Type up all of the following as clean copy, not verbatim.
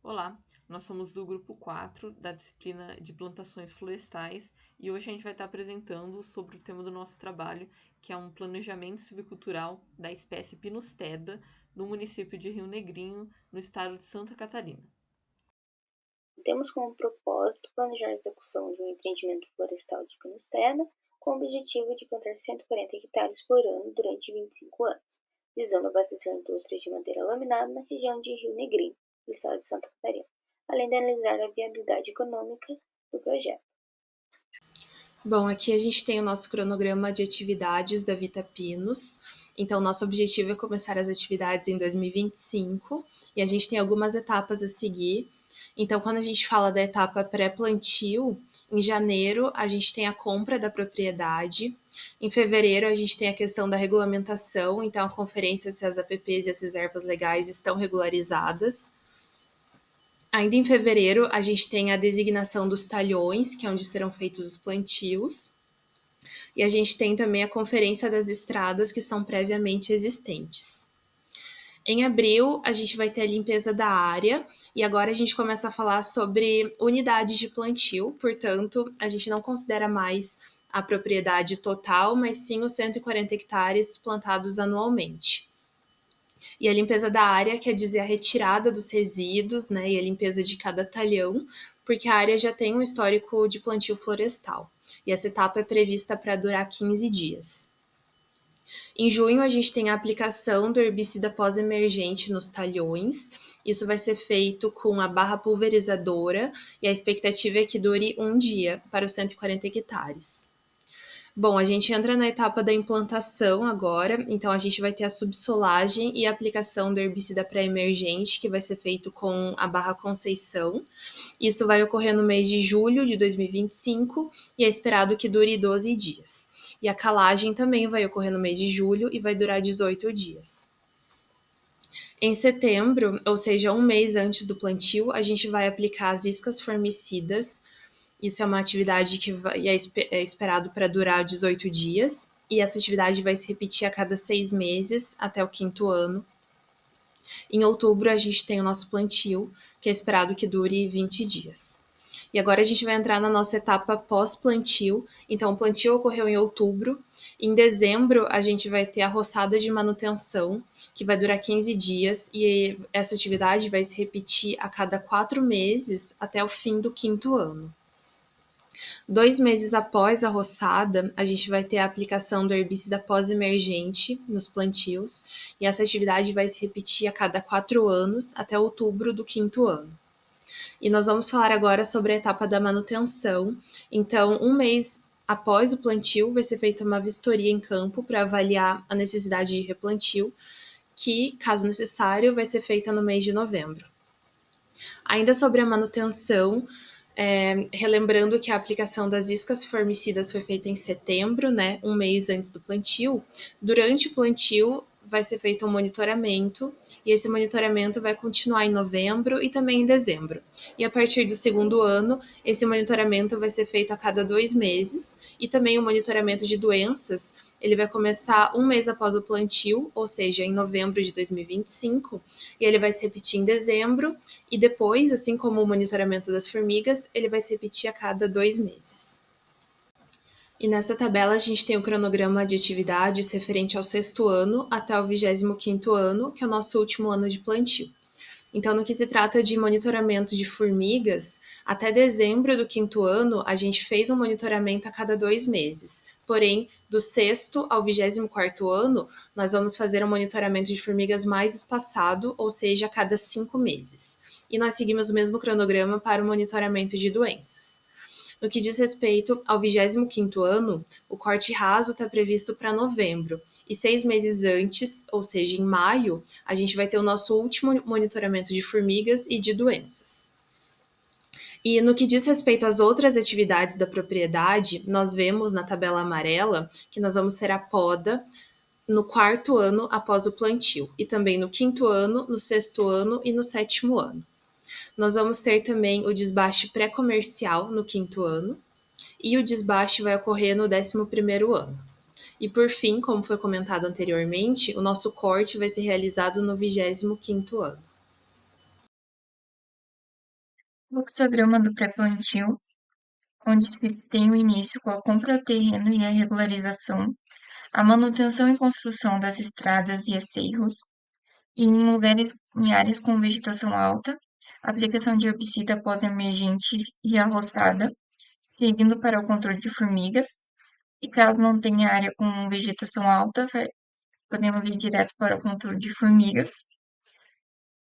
Olá, nós somos do grupo 4 da disciplina de plantações florestais e hoje a gente vai estar apresentando sobre o tema do nosso trabalho, que é um planejamento silvicultural da espécie Pinus teda no município de Rio Negrinho, no estado de Santa Catarina. Temos como propósito planejar a execução de um empreendimento florestal de Pinus teda com o objetivo de plantar 140 hectares por ano durante 25 anos, visando abastecer indústrias de madeira laminada na região de Rio Negrinho, no estado de Santa Catarina, além de analisar a viabilidade econômica do projeto. Bom, aqui a gente tem o nosso cronograma de atividades da Vita Pinus. Então, nosso objetivo é começar as atividades em 2025 e a gente tem algumas etapas a seguir. Então, quando a gente fala da etapa pré-plantio, em janeiro a gente tem a compra da propriedade. Em fevereiro a gente tem a questão da regulamentação, então a conferência se as APPs e as reservas legais estão regularizadas. Ainda em fevereiro, a gente tem a designação dos talhões, que é onde serão feitos os plantios. E a gente tem também a conferência das estradas que são previamente existentes. Em abril, a gente vai ter a limpeza da área e agora a gente começa a falar sobre unidades de plantio, portanto, a gente não considera mais a propriedade total, mas sim os 140 hectares plantados anualmente. E a limpeza da área quer dizer a retirada dos resíduos, né, e a limpeza de cada talhão, porque a área já tem um histórico de plantio florestal. E essa etapa é prevista para durar 15 dias. Em junho, a gente tem a aplicação do herbicida pós-emergente nos talhões. Isso vai ser feito com a barra pulverizadora e a expectativa é que dure um dia para os 140 hectares. Bom, a gente entra na etapa da implantação agora, então a gente vai ter a subsolagem e a aplicação do herbicida pré-emergente, que vai ser feito com a barra Conceição. Isso vai ocorrer no mês de julho de 2025 e é esperado que dure 12 dias. E a calagem também vai ocorrer no mês de julho e vai durar 18 dias. Em setembro, ou seja, um mês antes do plantio, a gente vai aplicar as iscas formicidas. Isso é uma atividade que é esperado para durar 18 dias, e essa atividade vai se repetir a cada 6 meses até o 5º ano. Em outubro, a gente tem o nosso plantio, que é esperado que dure 20 dias. E agora a gente vai entrar na nossa etapa pós-plantio. Então, o plantio ocorreu em outubro. Em dezembro, a gente vai ter a roçada de manutenção, que vai durar 15 dias, e essa atividade vai se repetir a cada 4 meses até o fim do 5º ano. 2 meses após a roçada, a gente vai ter a aplicação do herbicida pós-emergente nos plantios, e essa atividade vai se repetir a cada 4 anos até outubro do 5º ano. E nós vamos falar agora sobre a etapa da manutenção. Então, um mês após o plantio, vai ser feita uma vistoria em campo para avaliar a necessidade de replantio, que, caso necessário, vai ser feita no mês de novembro. Ainda sobre a manutenção, relembrando que a aplicação das iscas formicidas foi feita em setembro, né, um mês antes do plantio. Durante o plantio, vai ser feito um monitoramento, e esse monitoramento vai continuar em novembro e também em dezembro. E a partir do 2º ano, esse monitoramento vai ser feito a cada 2 meses, e também o monitoramento de doenças, ele vai começar um mês após o plantio, ou seja, em novembro de 2025, e ele vai se repetir em dezembro, e depois, assim como o monitoramento das formigas, ele vai se repetir a cada 2 meses. E nessa tabela a gente tem o cronograma de atividades referente ao 6º ano até o 25º ano, que é o nosso último ano de plantio. Então, no que se trata de monitoramento de formigas, até dezembro do 5º ano, a gente fez um monitoramento a cada 2 meses. Porém, do 6º ao 24º ano, nós vamos fazer um monitoramento de formigas mais espaçado, ou seja, a cada 5 meses. E nós seguimos o mesmo cronograma para o monitoramento de doenças. No que diz respeito ao 25º ano, o corte raso está previsto para novembro, e 6 meses antes, ou seja, em maio, a gente vai ter o nosso último monitoramento de formigas e de doenças. E no que diz respeito às outras atividades da propriedade, nós vemos na tabela amarela que nós vamos ter a poda no 4º ano após o plantio, e também no 5º ano, no 6º ano e no 7º ano. Nós vamos ter também o desbaste pré-comercial no 5º ano, e o desbaste vai ocorrer no 11º ano. E por fim, como foi comentado anteriormente, o nosso corte vai ser realizado no 25º ano. Fluxograma do pré-plantio, onde se tem o início com a compra do terreno e a regularização, a manutenção e construção das estradas e acerros, e em áreas com vegetação alta, aplicação de herbicida pós-emergente e arroçada, seguindo para o controle de formigas, e caso não tenha área com vegetação alta, podemos ir direto para o controle de formigas.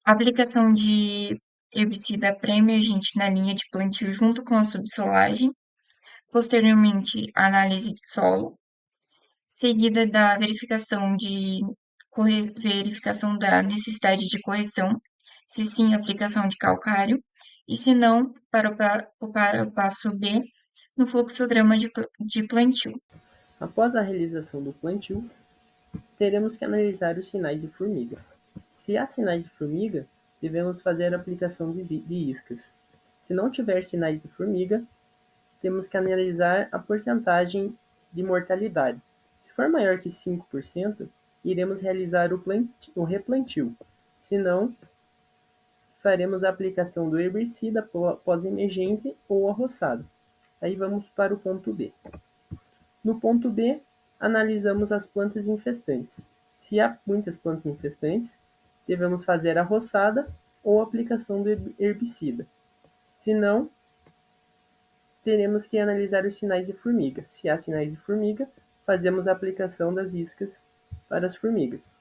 Aplicação de herbicida pré-emergente na linha de plantio junto com a subsolagem. Posteriormente, a análise de solo, seguida da verificação da necessidade de correção, se sim, aplicação de calcário, e se não, para o passo B, no fluxograma de plantio. Após a realização do plantio, teremos que analisar os sinais de formiga. Se há sinais de formiga, devemos fazer a aplicação de iscas. Se não tiver sinais de formiga, temos que analisar a porcentagem de mortalidade. Se for maior que 5%, iremos realizar o replantio. Se não, faremos a aplicação do herbicida pós-emergente ou arroçado. Aí vamos para o ponto B. No ponto B, analisamos as plantas infestantes. Se há muitas plantas infestantes, devemos fazer a roçada ou aplicação do herbicida. Se não, teremos que analisar os sinais de formiga. Se há sinais de formiga, fazemos a aplicação das iscas para as formigas.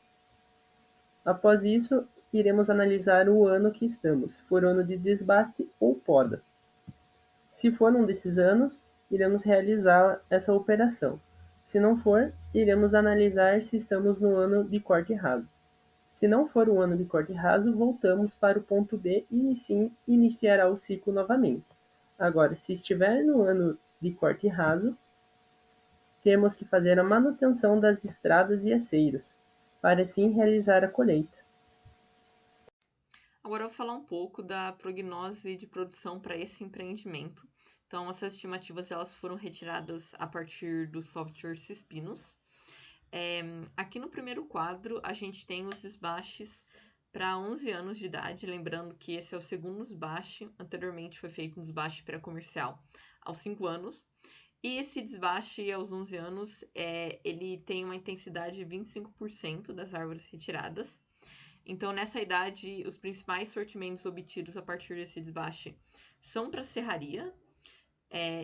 Após isso, iremos analisar o ano que estamos, se for ano de desbaste ou poda. Se for um desses anos, iremos realizar essa operação. Se não for, iremos analisar se estamos no ano de corte raso. Se não for o ano de corte raso, voltamos para o ponto B e iniciará o ciclo novamente. Agora, se estiver no ano de corte raso, temos que fazer a manutenção das estradas e aceiros, para assim realizar a colheita. Agora eu vou falar um pouco da prognose de produção para esse empreendimento. Então, essas estimativas elas foram retiradas a partir do software Cispinos. Aqui no primeiro quadro, a gente tem os desbates para 11 anos de idade, lembrando que esse é o segundo desbaste, anteriormente foi feito um desbaste pré-comercial aos 5 anos, e esse desbaste aos 11 anos, ele tem uma intensidade de 25% das árvores retiradas. Então, nessa idade, os principais sortimentos obtidos a partir desse desbaste são para serraria,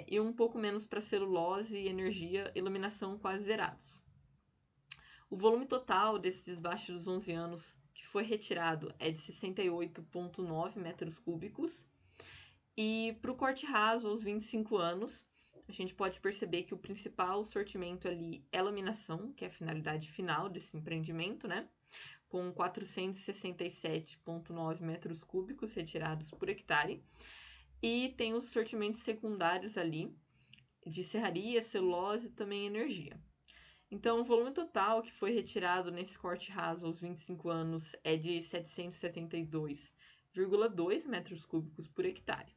e um pouco menos para celulose, energia e iluminação quase zerados. O volume total desse desbaste dos 11 anos que foi retirado é de 68,9 metros cúbicos. E para o corte raso, aos 25 anos, a gente pode perceber que o principal sortimento ali é a laminação, que é a finalidade final desse empreendimento, né? Com 467,9 metros cúbicos retirados por hectare. E tem os sortimentos secundários ali, de serraria, celulose e também energia. Então, o volume total que foi retirado nesse corte raso aos 25 anos é de 772,2 metros cúbicos por hectare.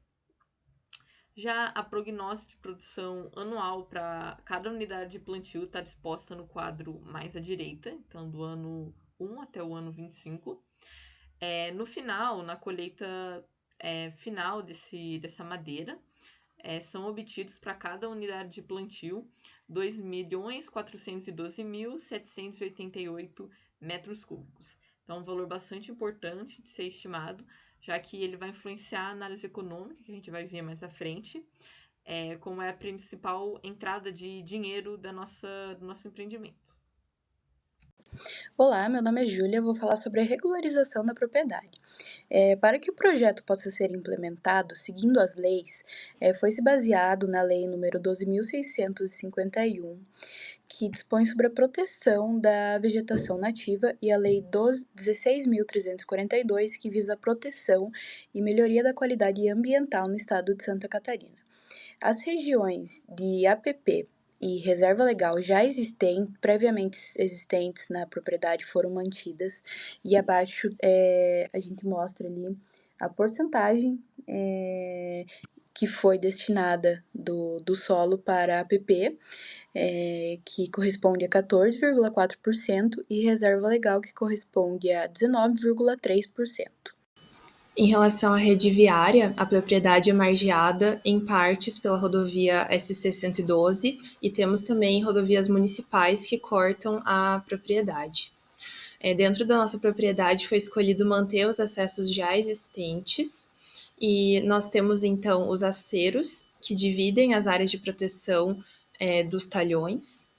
Já a prognose de produção anual para cada unidade de plantio está disposta no quadro mais à direita, então do ano 1 até o ano 25. No final, na colheita final dessa madeira, são obtidos para cada unidade de plantio 2.412.788 metros cúbicos. Então, um valor bastante importante de ser estimado, já que ele vai influenciar a análise econômica, que a gente vai ver mais à frente, como é a principal entrada de dinheiro do nosso empreendimento. Olá, meu nome é Júlia, vou falar sobre a regularização da propriedade. Para que o projeto possa ser implementado, seguindo as leis, foi-se baseado na Lei nº 12.651, que dispõe sobre a proteção da vegetação nativa, e a Lei 16.342, que visa a proteção e melhoria da qualidade ambiental no estado de Santa Catarina. As regiões de APP e reserva legal previamente existentes na propriedade foram mantidas, e abaixo a gente mostra ali a porcentagem que foi destinada do solo para APP, que corresponde a 14,4%, e reserva legal, que corresponde a 19,3%. Em relação à rede viária, a propriedade é margeada em partes pela rodovia SC-112 e temos também rodovias municipais que cortam a propriedade. Dentro da nossa propriedade foi escolhido manter os acessos já existentes e nós temos então os aceros que dividem as áreas de proteção dos talhões,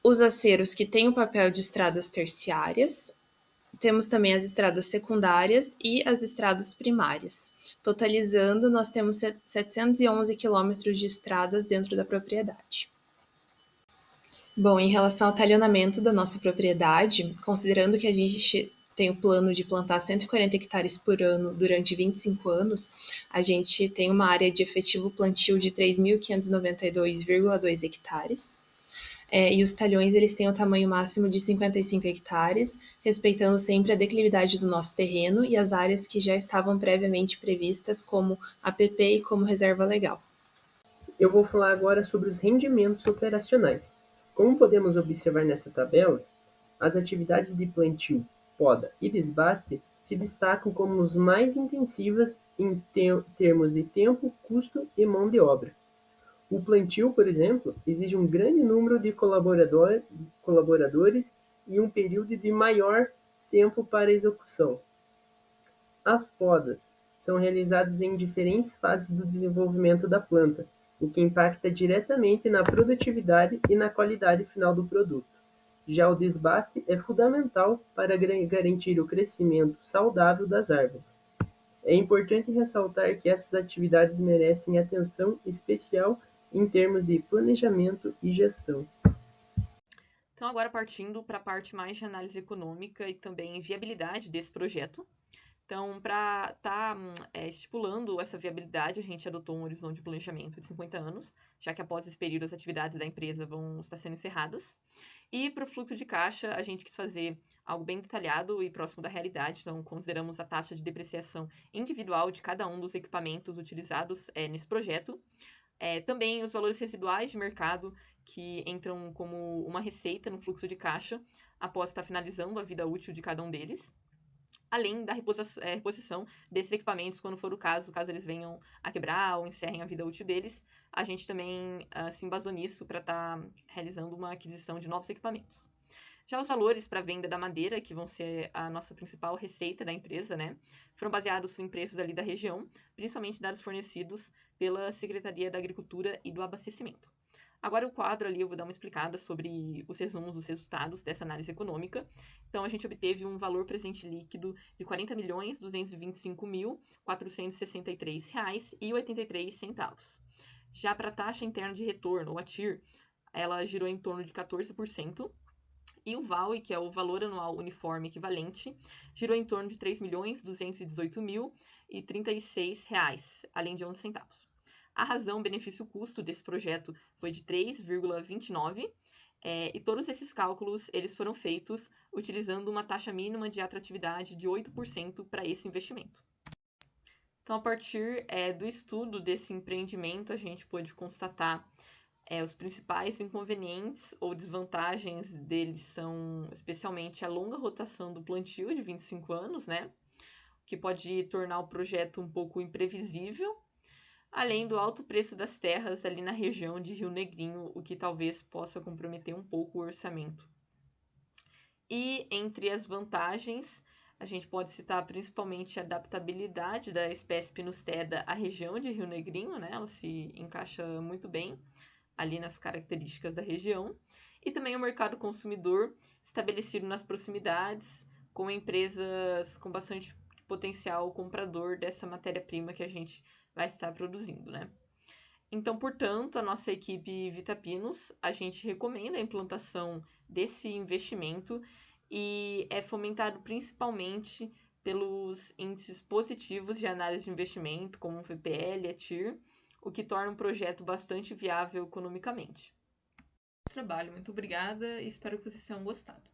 os aceros que têm o papel de estradas terciárias, temos também as estradas secundárias e as estradas primárias. Totalizando, nós temos 711 quilômetros de estradas dentro da propriedade. Bom, em relação ao talhonamento da nossa propriedade, considerando que a gente tem o plano de plantar 140 hectares por ano durante 25 anos, a gente tem uma área de efetivo plantio de 3.592,2 hectares. E os talhões eles têm o tamanho máximo de 55 hectares, respeitando sempre a declividade do nosso terreno e as áreas que já estavam previamente previstas como APP e como reserva legal. Eu vou falar agora sobre os rendimentos operacionais. Como podemos observar nessa tabela, as atividades de plantio, poda e desbaste se destacam como os mais intensivas em termos de tempo, custo e mão de obra. O plantio, por exemplo, exige um grande número de colaboradores e um período de maior tempo para execução. As podas são realizadas em diferentes fases do desenvolvimento da planta, o que impacta diretamente na produtividade e na qualidade final do produto. Já o desbaste é fundamental para garantir o crescimento saudável das árvores. É importante ressaltar que essas atividades merecem atenção especial em termos de planejamento e gestão. Então, agora partindo para a parte mais de análise econômica e também viabilidade desse projeto. Então, para estar estipulando essa viabilidade, a gente adotou um horizonte de planejamento de 50 anos, já que após esse período as atividades da empresa vão estar sendo encerradas. E para o fluxo de caixa, a gente quis fazer algo bem detalhado e próximo da realidade. Então, consideramos a taxa de depreciação individual de cada um dos equipamentos utilizados nesse projeto. Também os valores residuais de mercado que entram como uma receita no fluxo de caixa após estar finalizando a vida útil de cada um deles, além da reposição desses equipamentos quando for o caso eles venham a quebrar ou encerrem a vida útil deles. A gente também se embasou nisso para estar realizando uma aquisição de novos equipamentos. Já os valores para a venda da madeira, que vão ser a nossa principal receita da empresa, né, foram baseados em preços ali da região, principalmente dados fornecidos pela Secretaria da Agricultura e do Abastecimento. Agora o quadro ali eu vou dar uma explicada sobre os resumos dos resultados dessa análise econômica. Então a gente obteve um valor presente líquido de R$ 40.225.463,83. Já para a taxa interna de retorno, ou a TIR, ela girou em torno de 14%. E o VAUE, que é o valor anual uniforme equivalente, girou em torno de R$ 3.218.036, além de 11 centavos. A razão benefício-custo desse projeto foi de 3,29, e todos esses cálculos eles foram feitos utilizando uma taxa mínima de atratividade de 8% para esse investimento. Então, a partir do estudo desse empreendimento, a gente pôde constatar os principais inconvenientes ou desvantagens deles são especialmente a longa rotação do plantio de 25 anos, né? Que pode tornar o projeto um pouco imprevisível, além do alto preço das terras ali na região de Rio Negrinho, o que talvez possa comprometer um pouco o orçamento. E entre as vantagens, a gente pode citar principalmente a adaptabilidade da espécie Pinusteda à região de Rio Negrinho, né? Ela se encaixa muito bem ali nas características da região, e também o mercado consumidor estabelecido nas proximidades, com empresas com bastante potencial comprador dessa matéria-prima que a gente vai estar produzindo, né? Então, portanto, a nossa equipe Vitapinos, a gente recomenda a implantação desse investimento e é fomentado principalmente pelos índices positivos de análise de investimento, como o VPL e a TIR, o que torna um projeto bastante viável economicamente. Trabalho, muito obrigada e espero que vocês tenham gostado.